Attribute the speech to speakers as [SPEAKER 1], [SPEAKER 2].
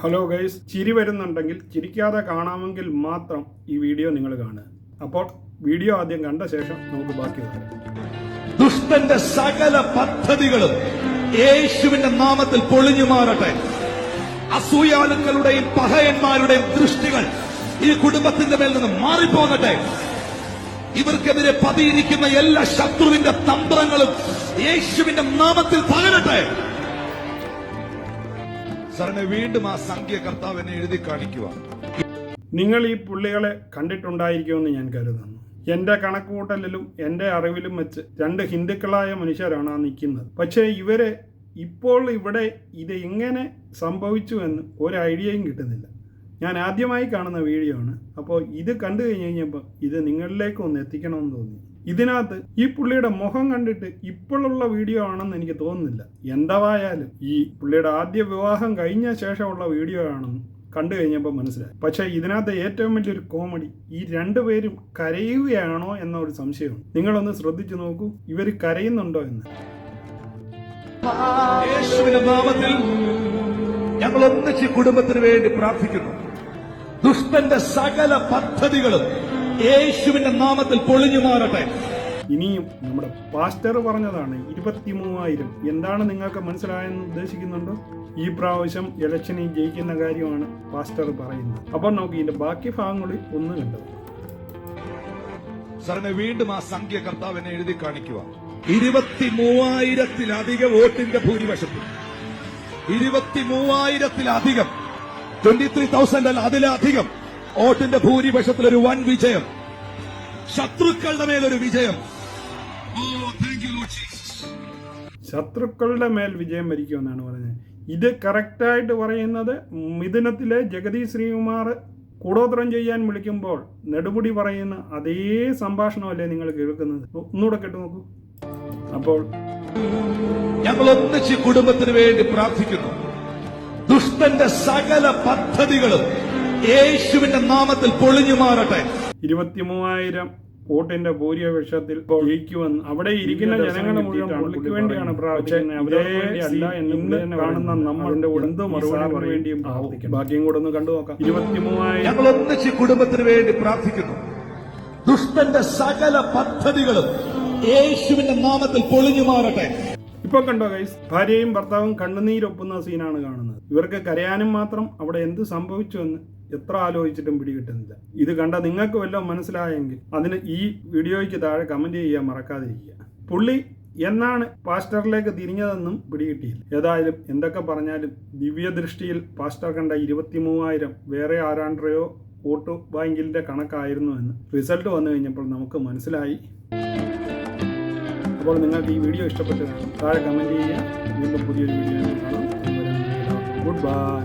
[SPEAKER 1] Hello guys, ചിരി വരുന്നുണ്ടെങ്കിൽ ചിരിക്കാതെ കാണാമെങ്കിൽ മാത്രം ഈ വീഡിയോ നിങ്ങൾ കാണുക. അപ്പോൾ വീഡിയോ ആദ്യം കണ്ട ശേഷം നമുക്ക് ബാക്കി പറയാം.
[SPEAKER 2] ദുഷ്ടന്റെ സകല പദ്ധതികളും യേശുവിന്റെ നാമത്തിൽ പൊളിഞ്ഞു മാറട്ടെ. അസൂയാലുക്കളുടെയും പഹയന്മാരുടെയും ദൃഷ്ടികൾ ഈ കുടുംബത്തിന്റെ മേൽ നിന്ന് മാറിപ്പോകട്ടെ. ഇവർക്കെതിരെ പതിയിരിക്കുന്ന എല്ലാ ശത്രുവിന്റെ തന്ത്രങ്ങളും യേശുവിന്റെ നാമത്തിൽ തകരട്ടെ. സാറിനെ വീണ്ടും ആ സംഖ്യ കർത്താവിനെ എഴുതി കാണിക്കുക.
[SPEAKER 1] നിങ്ങൾ ഈ പുള്ളികളെ കണ്ടിട്ടുണ്ടായിരിക്കുമെന്ന് ഞാൻ കരുതുന്നു. എന്റെ കണക്കുകൂട്ടലിലും എന്റെ അറിവിലും വെച്ച് രണ്ട് ഹിന്ദുക്കളായ മനുഷ്യരാണ് ആ നിൽക്കുന്നത്. പക്ഷേ ഇവരെ ഇപ്പോൾ ഇവിടെ ഇത് എങ്ങനെ സംഭവിച്ചു എന്ന് ഒരു ഐഡിയയും കിട്ടുന്നില്ല. ഞാൻ ആദ്യമായി കാണുന്ന വീഡിയോ ആണ്. അപ്പോൾ ഇത് കണ്ടു കഴിഞ്ഞപ്പോൾ ഇത് നിങ്ങളിലേക്ക് ഒന്ന് എത്തിക്കണമെന്ന് തോന്നി. ഇതിനകത്ത് ഈ പുള്ളിയുടെ മുഖം കണ്ടിട്ട് ഇപ്പോഴുള്ള വീഡിയോ ആണെന്ന് എനിക്ക് തോന്നുന്നില്ല. എന്തായാലും ഈ പുള്ളിയുടെ ആദ്യ വിവാഹം കഴിഞ്ഞ ശേഷമുള്ള വീഡിയോ ആണെന്ന് കണ്ടു കഴിഞ്ഞപ്പോൾ മനസ്സിലായി. പക്ഷേ ഇതിനകത്ത് ഏറ്റവും വലിയൊരു കോമഡി, ഈ രണ്ടുപേരും കരയുകയാണോ എന്നൊരു സംശയമുണ്ട്. നിങ്ങളൊന്ന് ശ്രദ്ധിച്ചു നോക്കൂ, ഇവർ കരയുന്നുണ്ടോ എന്ന്.
[SPEAKER 2] യേശുവിന്റെ നാമത്തിൽ ഞങ്ങൾ ഒന്നിച്ച് കുടുംബത്തിന് വേണ്ടി പ്രാർത്ഥിക്കുന്നു. ദുഷ്ടന്റെ സകല പദ്ധതികളും യേശുവിന്റെ നാമത്തിൽ പൊളിഞ്ഞു മാറട്ടെ.
[SPEAKER 1] ഇനിയും നമ്മുടെ പാസ്റ്റർ പറഞ്ഞതാണ് 23,000. എന്താണ് നിങ്ങൾക്ക് മനസ്സിലായെന്ന് ഉദ്ദേശിക്കുന്നുണ്ടോ? ഈ പ്രാവശ്യം ഇലക്ഷനിൽ ജയിക്കുന്ന കാര്യമാണ് പാസ്റ്റർ പറയുന്നത്. അപ്പോൾ നമുക്ക് ഇതിന്റെ ബാക്കി ഭാഗങ്ങളിൽ ഒന്ന് കണ്ടത്.
[SPEAKER 2] സാറിനെ വീണ്ടും ആ സംഖ്യ കർത്താവിനെ എഴുതി കാണിക്കുക. 23,000-ലധികം വോട്ടിന്റെ ഭൂരിപക്ഷത്തിൽ 23,000-ലധികം 23,000 അല്ല, അതിലധികം വോട്ടിന്റെ ഭൂരിപക്ഷത്തിൽ ഒരു വൻ വിജയം. ശത്രുക്കളുടെ മേലൊരു വിജയം.
[SPEAKER 1] ശത്രുക്കളുടെ മേൽ വിജയം വരിക്കുമെന്നാണ് പറഞ്ഞത്. ഇത് കറക്റ്റായിട്ട് പറയുന്നത് മിഥുനത്തിലെ ജഗതി ശ്രീകുമാർ കൂടോത്രം ചെയ്യാൻ വിളിക്കുമ്പോൾ നെടുമുടി പറയുന്ന അതേ സംഭാഷണമല്ലേ നിങ്ങൾ കേൾക്കുന്നത്? ഒന്നുകൂടെ കേട്ടു നോക്കൂ. അപ്പോൾ
[SPEAKER 2] ഞങ്ങൾ ഒന്നിച്ച് കുടുംബത്തിന് വേണ്ടി പ്രാർത്ഥിക്കുന്നു. ദുഷ്ടന്റെ സകല പദ്ധതികളും യേശുവിന്റെ നാമത്തിൽ പൊളിഞ്ഞു മാറട്ടെ.
[SPEAKER 1] 23,000 വോട്ടിന്റെ ഭൂരിപക്ഷത്തിൽ ജയിക്കുമെന്ന് അവിടെ ഇരിക്കുന്ന ജനങ്ങളെ മുഴുവൻ പുള്ളിക്ക് വേണ്ടിയാണ് പ്രാർത്ഥിക്കുന്നത്. അവരെ അല്ല എന്ന് കാണുന്ന നമ്മളുടെ എന്ത് മറുപടി വേണ്ടിയും പ്രാർത്ഥിക്കണം. ബാക്കിയും കൂടെ ഒന്ന് കണ്ടു നോക്കാം. 23,000
[SPEAKER 2] ഞങ്ങൾ ഒന്നിച്ച് കുടുംബത്തിന് വേണ്ടി പ്രാർത്ഥിക്കുന്നു. ദുഷ്ടന്റെ സകല പദ്ധതികളും യേശുവിന്റെ നാമത്തിൽ പൊളിഞ്ഞു മാറട്ടെ.
[SPEAKER 1] ഇപ്പൊ കണ്ടോ ഗൈസ്, ഭാര്യയും ഭർത്താവും കണ്ണുനീരൊപ്പുന്ന സീനാണ് കാണുന്നത്. ഇവർക്ക് കരയാനും മാത്രം അവിടെ എന്ത് സംഭവിച്ചു എന്ന് എത്ര ആലോചിച്ചിട്ടും പിടികിട്ടുന്നില്ല. ഇത് കണ്ട നിങ്ങൾക്ക് വല്ലതും മനസ്സിലായെങ്കിൽ അതിന് ഈ വീഡിയോയ്ക്ക് താഴെ കമന്റ് ചെയ്യാൻ മറക്കാതിരിക്കുക. പുള്ളി എന്നാണ് പാസ്റ്ററിലേക്ക് തിരിഞ്ഞതെന്നും പിടികിട്ടിയില്ല. ഏതായാലും എന്തൊക്കെ പറഞ്ഞാലും ദിവ്യദൃഷ്ടിയിൽ പാസ്റ്റർ കണ്ട 23,000 വേറെ ആരാണ്ടയോ വോട്ട് ബാങ്കിന്റെ കണക്കായിരുന്നു എന്ന് റിസൾട്ട് വന്നു കഴിഞ്ഞപ്പോൾ നമുക്ക് മനസ്സിലായി. അപ്പോൾ നിങ്ങൾക്ക് ഈ വീഡിയോ ഇഷ്ടപ്പെട്ടു താഴെ കമന്റ് ചെയ്യുക. വീണ്ടും പുതിയൊരു വീഡിയോ കാണാം. Good bye.